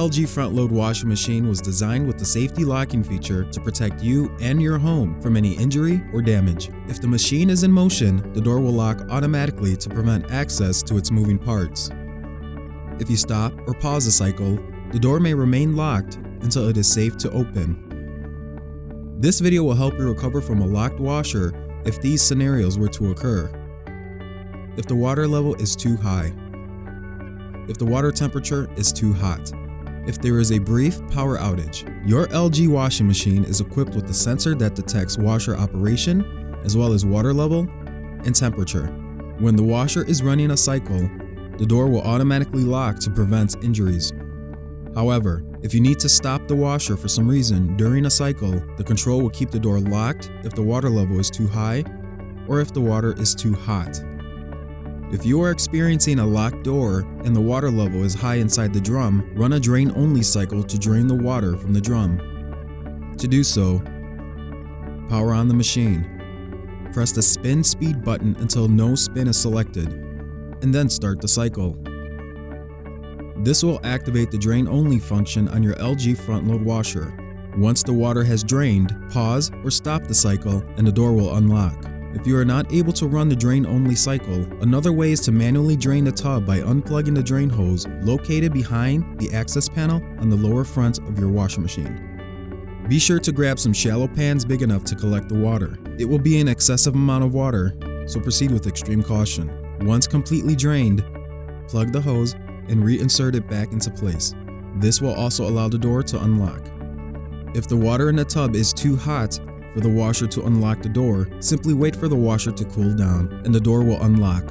LG front-load washing machine was designed with the safety locking feature to protect you and your home from any injury or damage. If the machine is in motion, the door will lock automatically to prevent access to its moving parts. If you stop or pause the cycle, the door may remain locked until it is safe to open. This video will help you recover from a locked washer if these scenarios were to occur. If the water level is too high. If the water temperature is too hot. If there is a brief power outage. Your LG washing machine is equipped with a sensor that detects washer operation as well as water level and temperature. When the washer is running a cycle, the door will automatically lock to prevent injuries. However, if you need to stop the washer for some reason during a cycle, the control will keep the door locked if the water level is too high or if the water is too hot. If you are experiencing a locked door and the water level is high inside the drum, run a drain-only cycle to drain the water from the drum. To do so, power on the machine. Press the spin speed button until no spin is selected, and then start the cycle. This will activate the drain-only function on your LG front-load washer. Once the water has drained, pause or stop the cycle and the door will unlock. If you are not able to run the drain-only cycle, another way is to manually drain the tub by unplugging the drain hose located behind the access panel on the lower front of your washing machine. Be sure to grab some shallow pans big enough to collect the water. It will be an excessive amount of water, so proceed with extreme caution. Once completely drained, plug the hose and reinsert it back into place. This will also allow the door to unlock. If the water in the tub is too hot for the washer to unlock the door, simply wait for the washer to cool down and the door will unlock.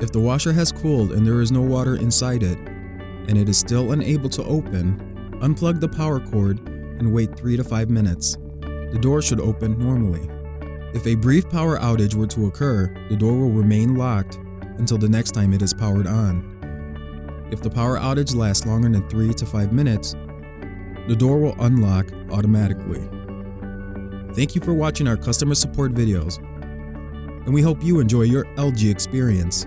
If the washer has cooled and there is no water inside it, and it is still unable to open, unplug the power cord and wait 3 to 5 minutes. The door should open normally. If a brief power outage were to occur, the door will remain locked until the next time it is powered on. If the power outage lasts longer than 3 to 5 minutes, the door will unlock automatically. Thank you for watching our customer support videos, and we hope you enjoy your LG experience.